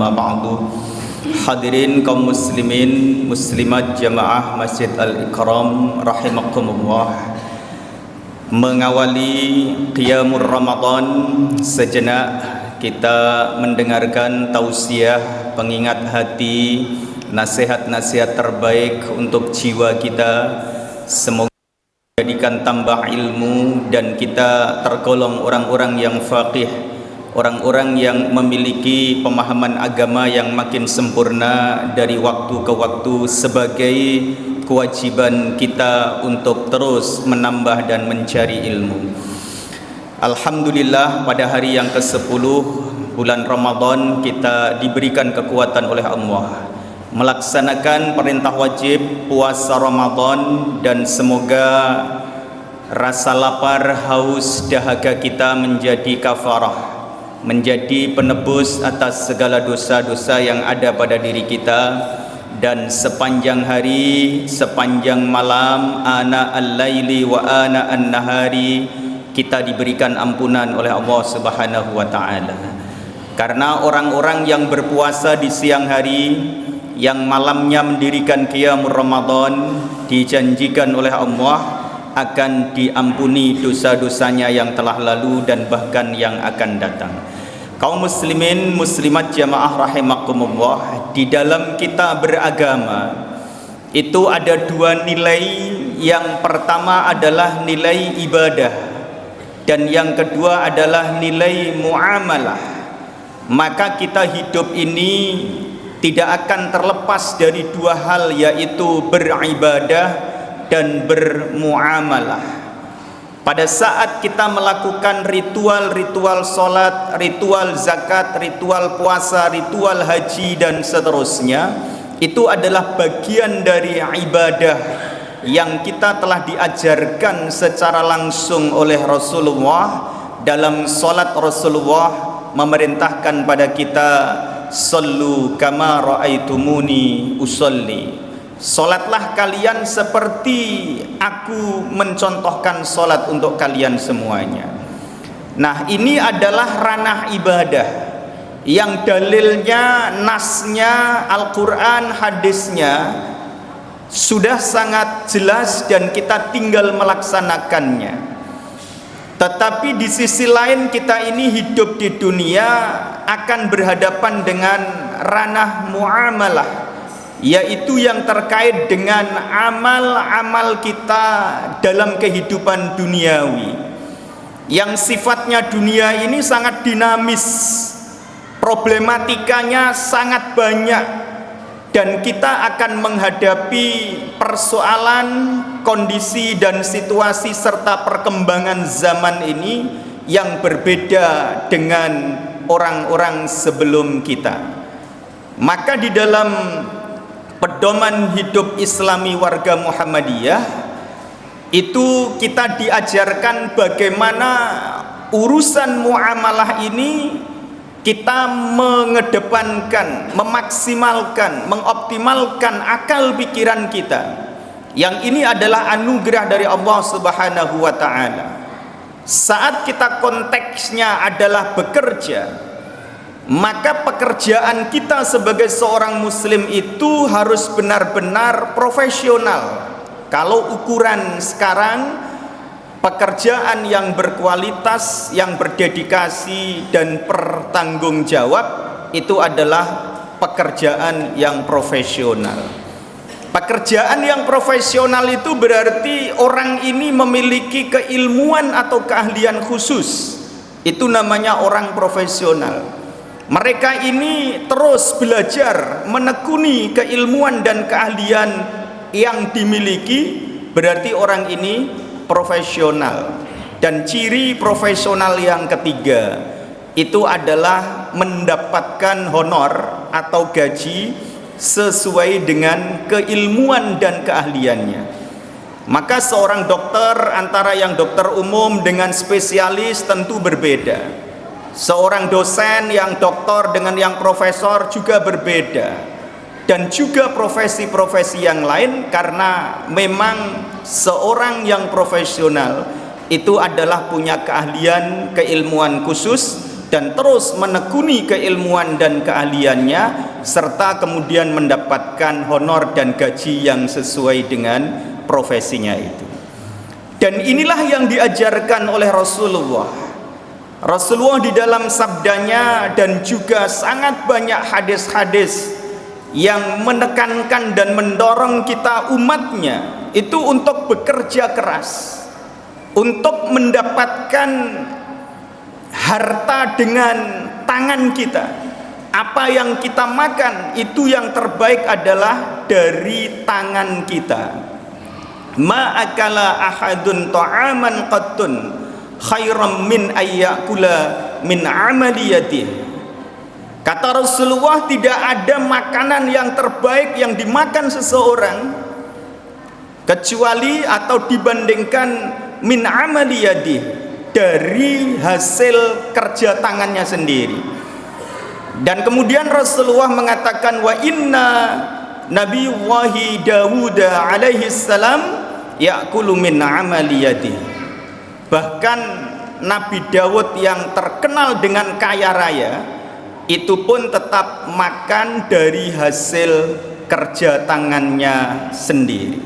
amma ba'du. Hadirin kaum muslimin muslimat jamaah Masjid Al-Ikram rahimakumullah. Mengawali qiyamul Ramadan, sejenak kita mendengarkan tausiah, pengingat hati, nasihat-nasihat terbaik untuk jiwa kita. Semoga menjadikan tambah ilmu dan kita tergolong orang-orang yang faqih, orang-orang yang memiliki pemahaman agama yang makin sempurna dari waktu ke waktu, sebagai kewajiban kita untuk terus menambah dan mencari ilmu. Alhamdulillah, pada hari yang ke-10 bulan Ramadan kita diberikan kekuatan oleh Allah melaksanakan perintah wajib puasa Ramadan, dan semoga rasa lapar, haus, dahaga kita menjadi kafarah, menjadi penebus atas segala dosa-dosa yang ada pada diri kita. Dan sepanjang hari, sepanjang malam, ana al-laili wa ana an-nahari, kita diberikan ampunan oleh Allah Subhanahu wa ta'ala. Karena orang-orang yang berpuasa di siang hari, yang malamnya mendirikan qiyamul Ramadan, dijanjikan oleh Allah akan diampuni dosa-dosanya yang telah lalu dan bahkan yang akan datang. Kaum muslimin muslimat jamaah rahimakumullah, di dalam kita beragama itu ada dua nilai. Yang pertama adalah nilai ibadah, dan yang kedua adalah nilai muamalah. Maka kita hidup ini tidak akan terlepas dari dua hal, yaitu beribadah dan bermuamalah. Pada saat kita melakukan ritual-ritual sholat, ritual zakat, ritual puasa, ritual haji dan seterusnya, itu adalah bagian dari ibadah yang kita telah diajarkan secara langsung oleh Rasulullah. Dalam sholat Rasulullah memerintahkan pada kita, sallu kama ra'aitumuni usolli, solatlah kalian seperti aku mencontohkan solat untuk kalian semuanya. Nah, ini adalah ranah ibadah yang dalilnya, nasnya, Al-Quran, hadisnya sudah sangat jelas dan kita tinggal melaksanakannya. Tetapi di sisi lain, kita ini hidup di dunia akan berhadapan dengan ranah muamalah, yaitu yang terkait dengan amal-amal kita dalam kehidupan duniawi, yang sifatnya dunia ini sangat dinamis, problematikanya sangat banyak, dan kita akan menghadapi persoalan, kondisi dan situasi serta perkembangan zaman ini yang berbeda dengan orang-orang sebelum kita. Maka di dalam pedoman hidup Islami warga Muhammadiyah itu kita diajarkan bagaimana urusan muamalah ini kita mengedepankan, memaksimalkan, mengoptimalkan akal pikiran kita. Yang ini adalah anugerah dari Allah Subhanahu wa ta'ala. Saat kita konteksnya adalah bekerja, maka pekerjaan kita sebagai seorang muslim itu harus benar-benar profesional. Kalau ukuran sekarang, pekerjaan yang berkualitas, yang berdedikasi dan bertanggung jawab, itu adalah pekerjaan yang profesional. Pekerjaan yang profesional itu berarti orang ini memiliki keilmuan atau keahlian khusus. Itu namanya orang profesional. Mereka ini terus belajar, menekuni keilmuan dan keahlian yang dimiliki, berarti orang ini profesional. Dan ciri profesional yang ketiga itu adalah mendapatkan honor atau gaji sesuai dengan keilmuan dan keahliannya. Maka seorang dokter, antara yang dokter umum dengan spesialis tentu berbeda. Seorang dosen yang doktor dengan yang profesor juga berbeda. Dan juga profesi-profesi yang lain, karena memang seorang yang profesional itu adalah punya keahlian, keilmuan khusus, dan terus menekuni keilmuan dan keahliannya, serta kemudian mendapatkan honor dan gaji yang sesuai dengan profesinya itu. Dan inilah yang diajarkan oleh Rasulullah. Rasulullah di dalam sabdanya dan juga sangat banyak hadis-hadis yang menekankan dan mendorong kita umatnya itu untuk bekerja keras, untuk mendapatkan harta dengan tangan kita. Apa yang kita makan itu yang terbaik adalah dari tangan kita. Ma akala ahadun ta'aman qattun khairam min ayyakula min amali yadih. Kata Rasulullah, tidak ada makanan yang terbaik yang dimakan seseorang kecuali atau dibandingkan min amali yadih, dari hasil kerja tangannya sendiri. Dan kemudian Rasulullah mengatakan, wa inna Nabiyullahi Dawud alaihi salam ya'kulu min amali yadih. Bahkan Nabi Dawud yang terkenal dengan kaya raya itu pun tetap makan dari hasil kerja tangannya sendiri.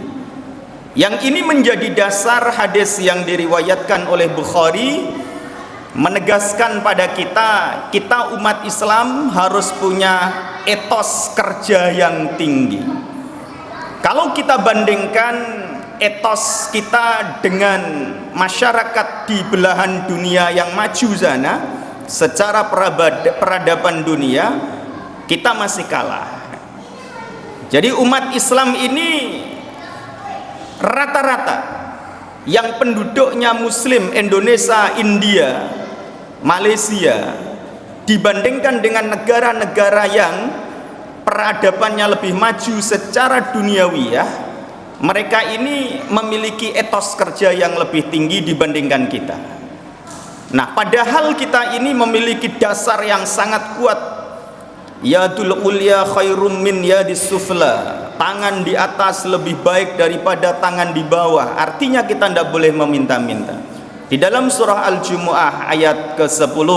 Yang ini menjadi dasar hadis yang diriwayatkan oleh Bukhari, menegaskan pada kita umat Islam harus punya etos kerja yang tinggi. Kalau kita bandingkan etos kita dengan masyarakat di belahan dunia yang maju sana, secara peradaban dunia kita masih kalah. Jadi umat Islam ini rata-rata yang penduduknya Muslim, Indonesia, India, Malaysia, dibandingkan dengan negara-negara yang peradabannya lebih maju secara duniawiyah, mereka ini memiliki etos kerja yang lebih tinggi dibandingkan kita. Nah, padahal kita ini memiliki dasar yang sangat kuat. Yadul ulya khairum min yadis sufla. Tangan di atas lebih baik daripada tangan di bawah. Artinya kita tidak boleh meminta-minta. Di dalam surah Al-Jumu'ah ayat ke-10,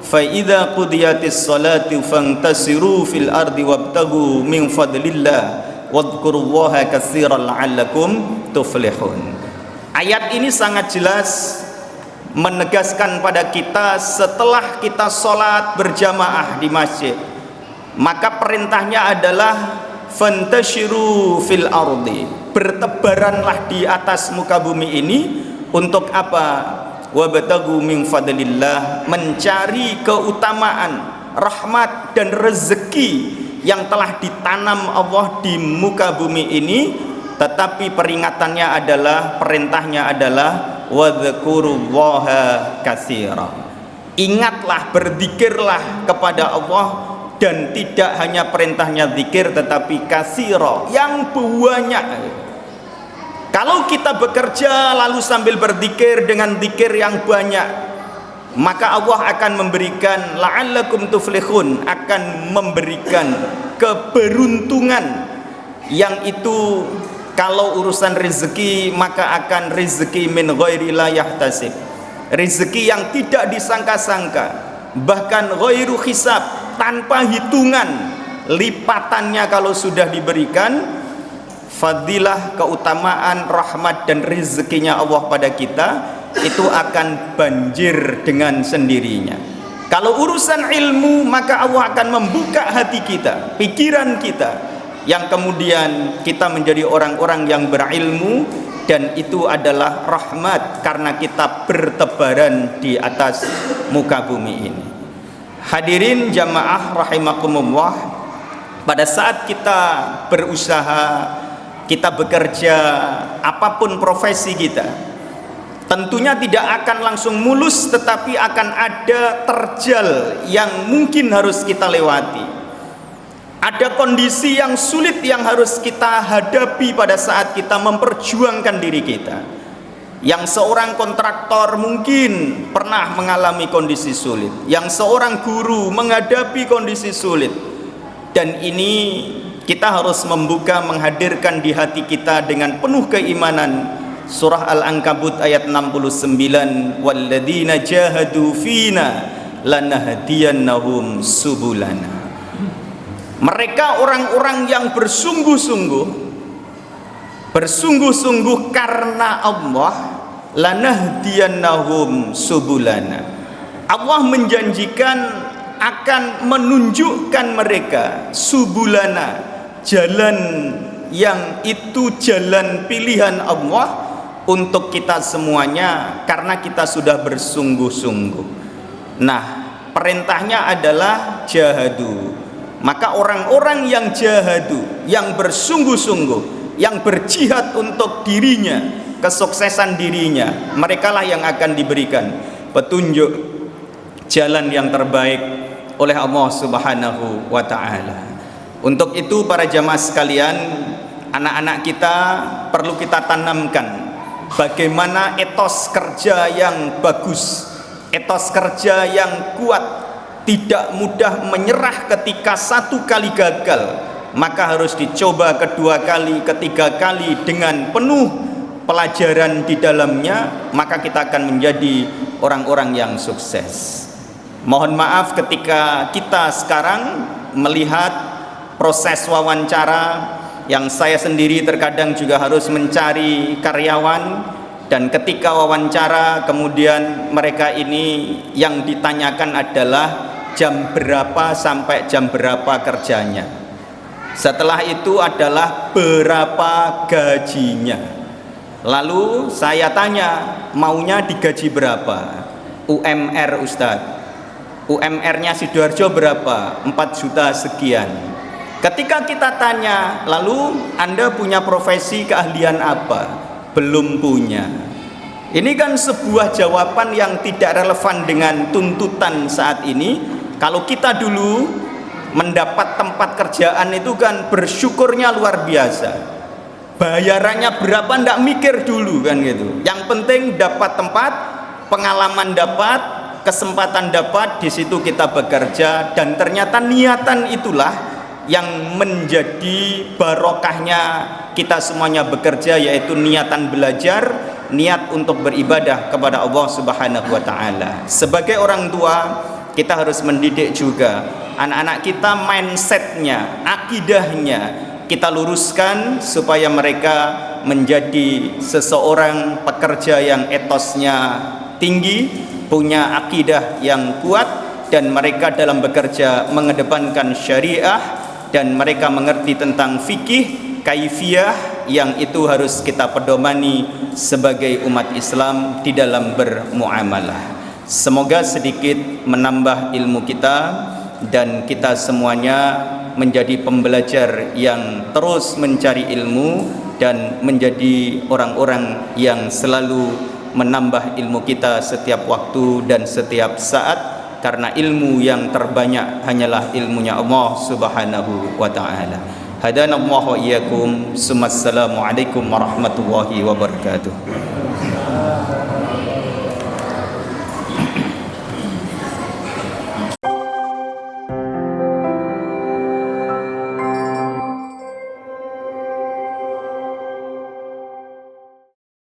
fa idza qudiyatis salatu fantasiru fil ardi wabtagu min fadlillah wadhkurullaha katsiran la'allakum tuflihun. Ayat ini sangat jelas menegaskan pada kita, setelah kita sholat berjamaah di masjid, maka perintahnya adalah fantashiru fil ardi, bertebaranlah di atas muka bumi ini. Untuk apa? Wabtagu min fadlillah, mencari keutamaan, rahmat dan rezeki yang telah ditanam Allah di muka bumi ini. Tetapi peringatannya adalah, perintahnya adalah wadhkurullaha katsira, ingatlah, berzikirlah kepada Allah, dan tidak hanya perintahnya zikir tetapi katsira, yang banyak. Kalau kita bekerja lalu sambil berzikir dengan zikir yang banyak, maka Allah akan memberikan la'allakum tuflihun, akan memberikan keberuntungan, yang itu kalau urusan rezeki maka akan rezeki min ghairi la yahtasib, rezeki yang tidak disangka-sangka, bahkan ghairu hisab, tanpa hitungan lipatannya kalau sudah diberikan. Fadilah, keutamaan, rahmat dan rezekinya Allah pada kita itu akan banjir dengan sendirinya. Kalau urusan ilmu, maka Allah akan membuka hati kita, pikiran kita, yang kemudian kita menjadi orang-orang yang berilmu, dan itu adalah rahmat karena kita bertebaran di atas muka bumi ini. Hadirin jamaah rahimakumullah, pada saat kita berusaha, kita bekerja, apapun profesi kita, tentunya tidak akan langsung mulus, tetapi akan ada terjal yang mungkin harus kita lewati. Ada kondisi yang sulit yang harus kita hadapi pada saat kita memperjuangkan diri kita. Yang seorang kontraktor mungkin pernah mengalami kondisi sulit, yang seorang guru menghadapi kondisi sulit, dan ini kita harus membuka, menghadirkan di hati kita dengan penuh keimanan. Surah Al-Ankabut ayat 69, walladzina jahadu fina lanahdiyannahum subulana. Mereka orang-orang yang bersungguh-sungguh karena Allah, lanahdiyannahum subulana. Allah menjanjikan akan menunjukkan mereka subulana, jalan yang itu jalan pilihan Allah untuk kita semuanya karena kita sudah bersungguh-sungguh. Nah, perintahnya adalah jahadu. Maka orang-orang yang jahadu, yang bersungguh-sungguh, yang berjihad untuk dirinya, kesuksesan dirinya, merekalah yang akan diberikan petunjuk jalan yang terbaik oleh Allah Subhanahu wa ta'ala. Untuk itu para jamaah sekalian, anak-anak kita perlu kita tanamkan bagaimana etos kerja yang bagus, etos kerja yang kuat, tidak mudah menyerah ketika satu kali gagal, maka harus dicoba kedua kali, ketiga kali dengan penuh pelajaran di dalamnya, maka kita akan menjadi orang-orang yang sukses. Mohon maaf ketika kita sekarang melihat proses wawancara yang saya sendiri terkadang juga harus mencari karyawan, dan ketika wawancara kemudian mereka ini yang ditanyakan adalah jam berapa sampai jam berapa kerjanya. Setelah itu adalah berapa gajinya. Lalu saya tanya, maunya digaji berapa? UMR Ustadz. UMR-nya Sidoarjo berapa? 4 juta sekian. Ketika kita tanya, lalu Anda punya profesi keahlian apa? Belum punya. Ini kan sebuah jawaban yang tidak relevan dengan tuntutan saat ini. Kalau kita dulu mendapat tempat kerjaan itu kan bersyukurnya luar biasa. Bayarannya berapa ndak mikir dulu kan gitu. Yang penting dapat tempat, pengalaman dapat, kesempatan dapat, di situ kita bekerja, dan ternyata niatan itulah yang menjadi barokahnya kita semuanya bekerja, yaitu niatan belajar, niat untuk beribadah kepada Allah Subhanahu wa ta'ala. Sebagai orang tua, kita harus mendidik juga anak-anak kita, mindsetnya, akidahnya kita luruskan supaya mereka menjadi seseorang pekerja yang etosnya tinggi, punya akidah yang kuat, dan mereka dalam bekerja mengedepankan syariah, dan mereka mengerti tentang fikih kaifiyah yang itu harus kita pedomani sebagai umat Islam di dalam bermuamalah. Semoga sedikit menambah ilmu kita dan kita semuanya menjadi pembelajar yang terus mencari ilmu dan menjadi orang-orang yang selalu menambah ilmu kita setiap waktu dan setiap saat, karena ilmu yang terbanyak hanyalah ilmunya Allah Subhanahu wa ta'ala. Hadanallahu wa iyyakum. Assalamualaikum warahmatullahi wabarakatuh.